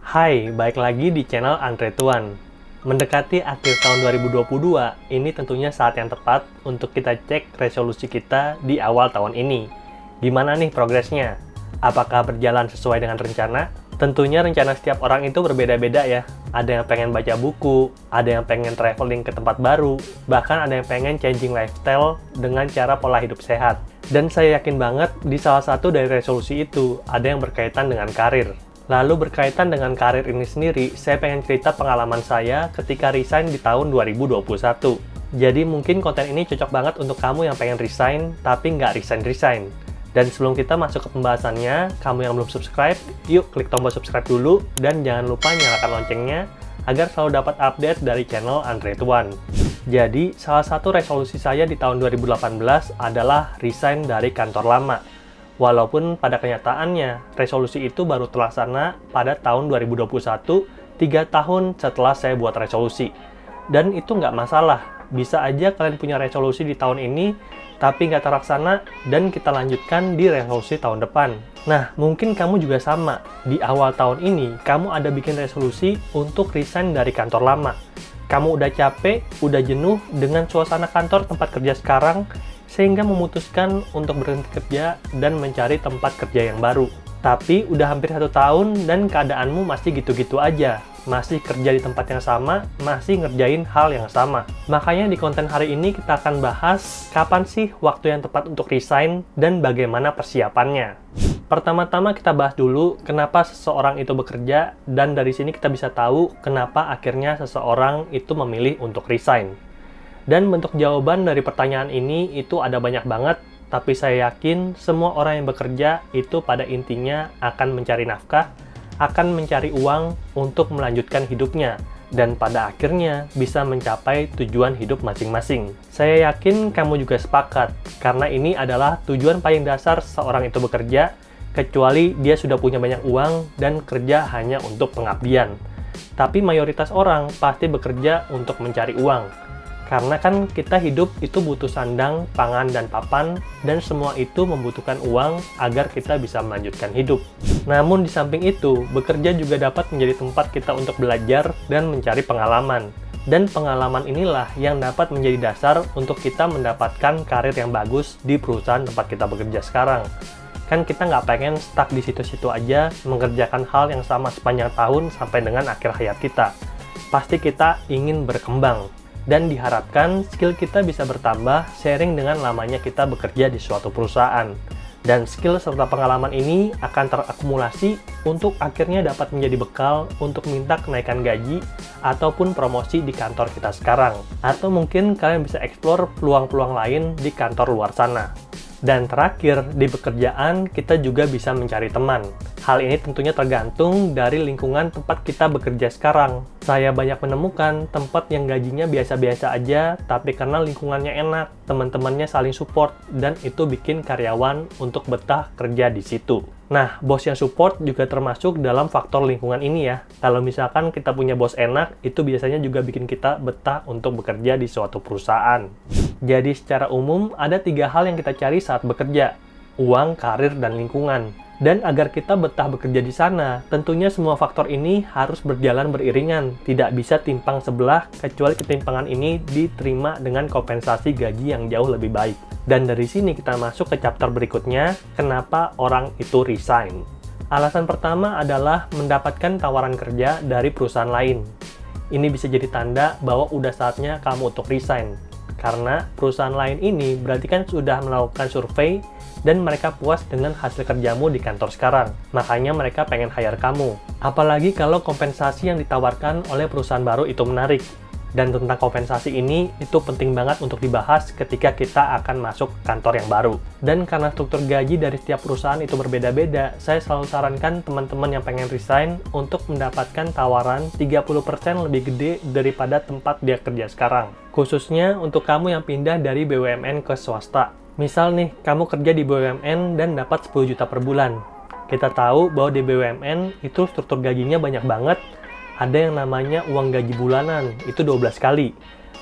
Hai, balik lagi di channel Andre Tuan. Mendekati akhir tahun 2022, ini tentunya saat yang tepat untuk kita cek resolusi kita di awal tahun ini. Gimana nih progresnya? Apakah berjalan sesuai dengan rencana? Tentunya rencana setiap orang itu berbeda-beda ya. Ada yang pengen baca buku, ada yang pengen traveling ke tempat baru, bahkan ada yang pengen changing lifestyle dengan cara pola hidup sehat. Dan saya yakin banget di salah satu dari resolusi itu ada yang berkaitan dengan karir. Lalu berkaitan dengan karir ini sendiri, saya pengen cerita pengalaman saya ketika resign di tahun 2021. Jadi mungkin konten ini cocok banget untuk kamu yang pengen resign, tapi nggak resign-resign. Dan sebelum kita masuk ke pembahasannya, kamu yang belum subscribe, yuk klik tombol subscribe dulu, dan jangan lupa nyalakan loncengnya, agar selalu dapat update dari channel Andre Tuan. Jadi, salah satu resolusi saya di tahun 2018 adalah resign dari kantor lama. Walaupun pada kenyataannya, resolusi itu baru terlaksana pada tahun 2021, 3 tahun setelah saya buat resolusi. Dan itu nggak masalah, bisa aja kalian punya resolusi di tahun ini, tapi nggak terlaksana, dan kita lanjutkan di resolusi tahun depan. Nah, mungkin kamu juga sama. Di awal tahun ini, kamu ada bikin resolusi untuk resign dari kantor lama. Kamu udah capek, udah jenuh dengan suasana kantor tempat kerja sekarang, sehingga memutuskan untuk berhenti kerja dan mencari tempat kerja yang baru. Tapi udah hampir 1 tahun dan keadaanmu masih gitu-gitu aja. Masih kerja di tempat yang sama, masih ngerjain hal yang sama. Makanya di konten hari ini kita akan bahas kapan sih waktu yang tepat untuk resign dan bagaimana persiapannya. Pertama-tama kita bahas dulu kenapa seseorang itu bekerja, dan dari sini kita bisa tahu kenapa akhirnya seseorang itu memilih untuk resign. Dan bentuk jawaban dari pertanyaan ini itu ada banyak banget, tapi saya yakin semua orang yang bekerja itu pada intinya akan mencari nafkah, akan mencari uang untuk melanjutkan hidupnya, dan pada akhirnya bisa mencapai tujuan hidup masing-masing. Saya yakin kamu juga sepakat, karena ini adalah tujuan paling dasar seorang itu bekerja, kecuali dia sudah punya banyak uang dan kerja hanya untuk pengabdian. Tapi mayoritas orang pasti bekerja untuk mencari uang. Karena kan kita hidup itu butuh sandang, pangan, dan papan, dan semua itu membutuhkan uang agar kita bisa melanjutkan hidup. Namun di samping itu, bekerja juga dapat menjadi tempat kita untuk belajar dan mencari pengalaman. Dan pengalaman inilah yang dapat menjadi dasar untuk kita mendapatkan karir yang bagus di perusahaan tempat kita bekerja sekarang. Kan kita nggak pengen stuck di situ-situ aja, mengerjakan hal yang sama sepanjang tahun sampai dengan akhir hayat kita. Pasti kita ingin berkembang. Dan diharapkan skill kita bisa bertambah seiring dengan lamanya kita bekerja di suatu perusahaan. Dan skill serta pengalaman ini akan terakumulasi untuk akhirnya dapat menjadi bekal untuk minta kenaikan gaji ataupun promosi di kantor kita sekarang. Atau mungkin kalian bisa explore peluang-peluang lain di kantor luar sana. Dan terakhir, di pekerjaan kita juga bisa mencari teman. Hal ini tentunya tergantung dari lingkungan tempat kita bekerja sekarang. Saya banyak menemukan tempat yang gajinya biasa-biasa aja, tapi karena lingkungannya enak, teman-temannya saling support, dan itu bikin karyawan untuk betah kerja di situ. Nah, bos yang support juga termasuk dalam faktor lingkungan ini ya. Kalau misalkan kita punya bos enak, itu biasanya juga bikin kita betah untuk bekerja di suatu perusahaan. Jadi secara umum, ada 3 hal yang kita cari saat bekerja: uang, karir, dan lingkungan. Dan agar kita betah bekerja di sana, tentunya semua faktor ini harus berjalan beriringan, tidak bisa timpang sebelah, kecuali ketimpangan ini diterima dengan kompensasi gaji yang jauh lebih baik. Dan dari sini kita masuk ke chapter berikutnya, kenapa orang itu resign. Alasan pertama adalah mendapatkan tawaran kerja dari perusahaan lain. Ini bisa jadi tanda bahwa udah saatnya kamu untuk resign. Karena perusahaan lain ini berarti kan sudah melakukan survei dan mereka puas dengan hasil kerjamu di kantor sekarang. Makanya mereka pengen hire kamu. Apalagi kalau kompensasi yang ditawarkan oleh perusahaan baru itu menarik. Dan tentang kompensasi ini, itu penting banget untuk dibahas ketika kita akan masuk kantor yang baru. Dan karena struktur gaji dari setiap perusahaan itu berbeda-beda, saya selalu sarankan teman-teman yang pengen resign untuk mendapatkan tawaran 30% lebih gede daripada tempat dia kerja sekarang. Khususnya untuk kamu yang pindah dari BUMN ke swasta. Misal nih, kamu kerja di BUMN dan dapat 10 juta per bulan. Kita tahu bahwa di BUMN itu struktur gajinya banyak banget. Ada yang namanya uang gaji bulanan, itu 12 kali.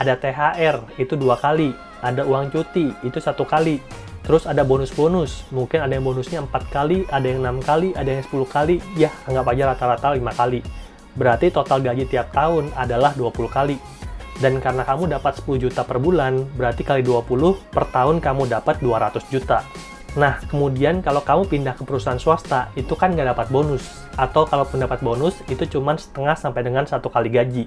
Ada THR, itu 2 kali. Ada uang cuti, itu 1 kali. Terus ada bonus-bonus, mungkin ada yang bonusnya 4 kali, ada yang 6 kali, ada yang 10 kali, ya anggap aja rata-rata 5 kali. Berarti total gaji tiap tahun adalah 20 kali. Dan karena kamu dapat 10 juta per bulan, berarti kali 20, per tahun kamu dapat 200 juta. Nah, kemudian kalau kamu pindah ke perusahaan swasta, itu kan nggak dapat bonus. Atau kalau pendapat bonus, itu cuma setengah sampai dengan 1 kali gaji.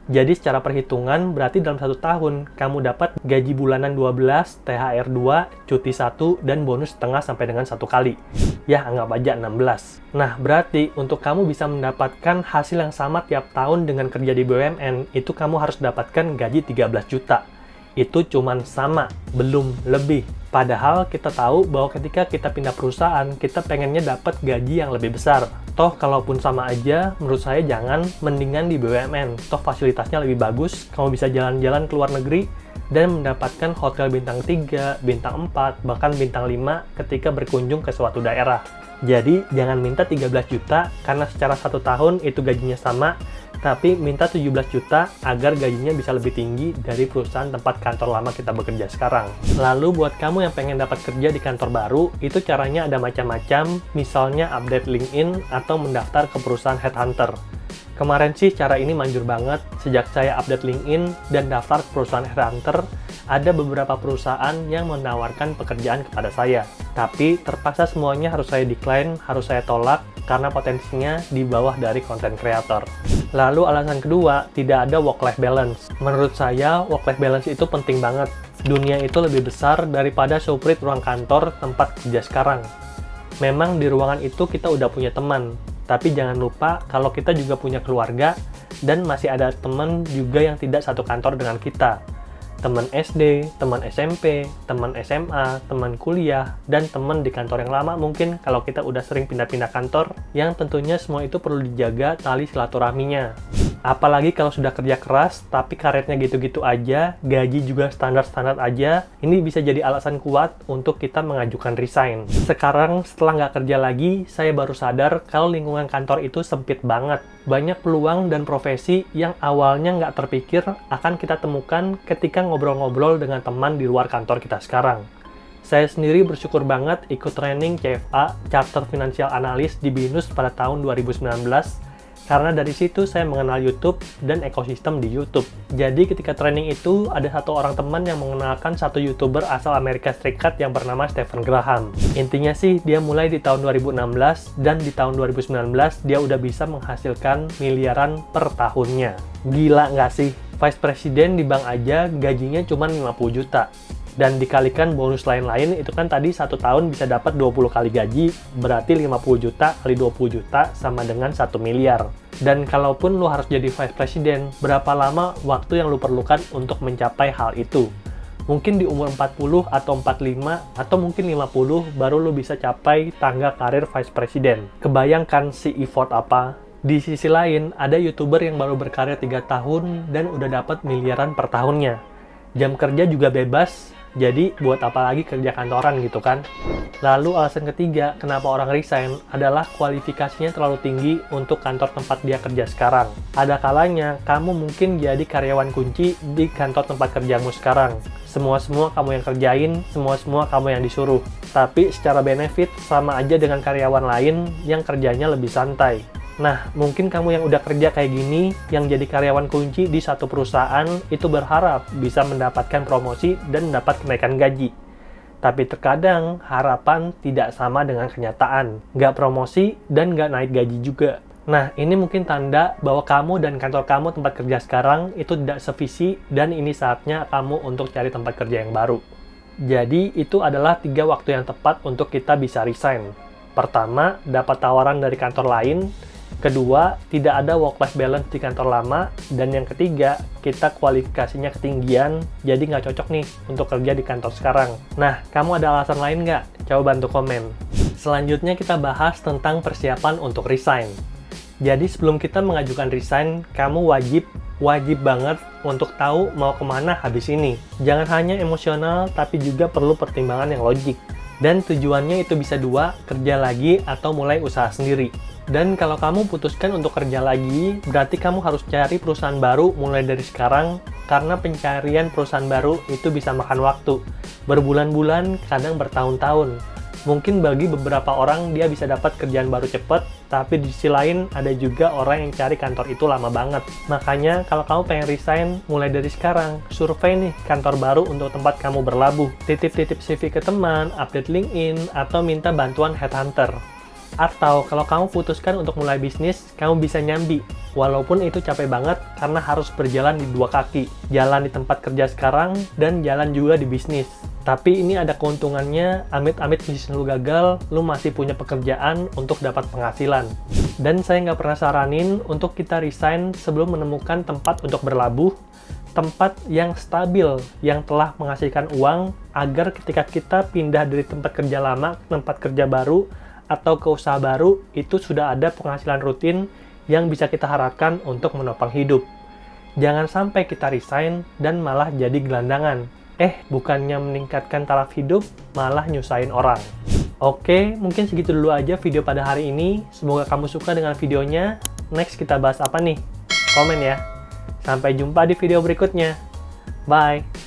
Jadi secara perhitungan, berarti dalam 1 tahun, kamu dapat gaji bulanan 12, THR 2, cuti 1, dan bonus setengah sampai dengan 1 kali. Ya, anggap aja 16. Nah, berarti untuk kamu bisa mendapatkan hasil yang sama tiap tahun dengan kerja di BUMN, itu kamu harus dapatkan gaji 13 juta. Itu cuman sama, belum lebih. Padahal kita tahu bahwa ketika kita pindah perusahaan, kita pengennya dapat gaji yang lebih besar. Toh, kalaupun sama aja, menurut saya jangan, mendingan di BUMN. Toh, fasilitasnya lebih bagus, kamu bisa jalan-jalan ke luar negeri, dan mendapatkan hotel bintang 3, bintang 4, bahkan bintang 5 ketika berkunjung ke suatu daerah. Jadi, jangan minta 13 juta, karena secara 1 tahun itu gajinya sama, tapi minta 17 juta agar gajinya bisa lebih tinggi dari perusahaan tempat kantor lama kita bekerja sekarang. Lalu buat kamu yang pengen dapat kerja di kantor baru, itu caranya ada macam-macam, misalnya update LinkedIn atau mendaftar ke perusahaan headhunter. Kemarin sih cara ini manjur banget, sejak saya update LinkedIn dan daftar ke perusahaan headhunter, ada beberapa perusahaan yang menawarkan pekerjaan kepada saya. Tapi terpaksa semuanya harus saya decline, harus saya tolak, karena potensinya di bawah dari content creator. Lalu alasan kedua, tidak ada work-life balance. Menurut saya, work-life balance itu penting banget. Dunia itu lebih besar daripada semprit ruang kantor tempat kerja sekarang. Memang di ruangan itu kita udah punya teman, tapi jangan lupa kalau kita juga punya keluarga dan masih ada teman juga yang tidak satu kantor dengan kita. Teman SD, teman SMP, teman SMA, teman kuliah, dan teman di kantor yang lama mungkin kalau kita udah sering pindah-pindah kantor, yang tentunya semua itu perlu dijaga tali silaturahminya. Apalagi kalau sudah kerja keras, tapi karirnya gitu-gitu aja, gaji juga standar-standar aja, ini bisa jadi alasan kuat untuk kita mengajukan resign. Sekarang setelah nggak kerja lagi, saya baru sadar kalau lingkungan kantor itu sempit banget. Banyak peluang dan profesi yang awalnya nggak terpikir akan kita temukan ketika ngobrol-ngobrol dengan teman di luar kantor kita sekarang. Saya sendiri bersyukur banget ikut training CFA, Chartered Financial Analyst di BINUS pada tahun 2019, karena dari situ saya mengenal YouTube dan ekosistem di YouTube. Jadi ketika training itu, ada satu orang teman yang mengenalkan satu YouTuber asal Amerika Serikat yang bernama Stephen Graham. Intinya sih, dia mulai di tahun 2016, dan di tahun 2019 dia udah bisa menghasilkan miliaran per tahunnya. Gila nggak sih? Vice President di bank aja gajinya cuma 50 juta. Dan dikalikan bonus lain-lain, itu kan tadi 1 tahun bisa dapat 20 kali gaji, berarti 50 juta kali 20 juta sama dengan 1 miliar. Dan kalaupun lu harus jadi Vice President, berapa lama waktu yang lu perlukan untuk mencapai hal itu? Mungkin di umur 40 atau 45 atau mungkin 50 baru lu bisa capai tangga karir Vice President. Kebayangkan si effort apa? Di sisi lain, ada YouTuber yang baru berkarir 3 tahun dan udah dapat miliaran per tahunnya. Jam kerja juga bebas, jadi buat apa lagi kerja kantoran gitu kan? Lalu alasan ketiga kenapa orang resign adalah kualifikasinya terlalu tinggi untuk kantor tempat dia kerja sekarang. Ada kalanya kamu mungkin jadi karyawan kunci di kantor tempat kerjamu sekarang. Semua kamu yang kerjain, semua kamu yang disuruh. Tapi secara benefit sama aja dengan karyawan lain yang kerjanya lebih santai. Nah, mungkin kamu yang udah kerja kayak gini, yang jadi karyawan kunci di satu perusahaan, itu berharap bisa mendapatkan promosi dan mendapat kenaikan gaji. Tapi terkadang, harapan tidak sama dengan kenyataan. Nggak promosi dan nggak naik gaji juga. Nah, ini mungkin tanda bahwa kamu dan kantor kamu tempat kerja sekarang itu tidak sevisi dan ini saatnya kamu untuk cari tempat kerja yang baru. Jadi, itu adalah 3 waktu yang tepat untuk kita bisa resign. Pertama, dapat tawaran dari kantor lain. Kedua, tidak ada work-life balance di kantor lama. Dan yang ketiga, kita kualifikasinya ketinggian, jadi nggak cocok nih untuk kerja di kantor sekarang. Nah, kamu ada alasan lain nggak? Coba bantu komen. Selanjutnya kita bahas tentang persiapan untuk resign. Jadi sebelum kita mengajukan resign, kamu wajib banget untuk tahu mau kemana habis ini. Jangan hanya emosional, tapi juga perlu pertimbangan yang logik. Dan tujuannya itu bisa 2, kerja lagi atau mulai usaha sendiri. Dan kalau kamu putuskan untuk kerja lagi, berarti kamu harus cari perusahaan baru mulai dari sekarang karena pencarian perusahaan baru itu bisa makan waktu. Berbulan-bulan, kadang bertahun-tahun. Mungkin bagi beberapa orang dia bisa dapat kerjaan baru cepat, tapi di sisi lain ada juga orang yang cari kantor itu lama banget. Makanya kalau kamu pengen resign, mulai dari sekarang, survei nih kantor baru untuk tempat kamu berlabuh. Titip-titip CV ke teman, update LinkedIn, atau minta bantuan headhunter. Atau kalau kamu putuskan untuk mulai bisnis, kamu bisa nyambi. Walaupun itu capek banget karena harus berjalan di dua kaki. Jalan di tempat kerja sekarang dan jalan juga di bisnis. Tapi ini ada keuntungannya, amit-amit bisnis lu gagal, lu masih punya pekerjaan untuk dapat penghasilan. Dan saya nggak pernah saranin untuk kita resign sebelum menemukan tempat untuk berlabuh, tempat yang stabil, yang telah menghasilkan uang, agar ketika kita pindah dari tempat kerja lama ke tempat kerja baru, atau ke usaha baru, itu sudah ada penghasilan rutin yang bisa kita harapkan untuk menopang hidup. Jangan sampai kita resign dan malah jadi gelandangan. Bukannya meningkatkan taraf hidup, malah nyusahin orang. Oke, mungkin segitu dulu aja video pada hari ini. Semoga kamu suka dengan videonya. Next kita bahas apa nih? Komen ya. Sampai jumpa di video berikutnya. Bye!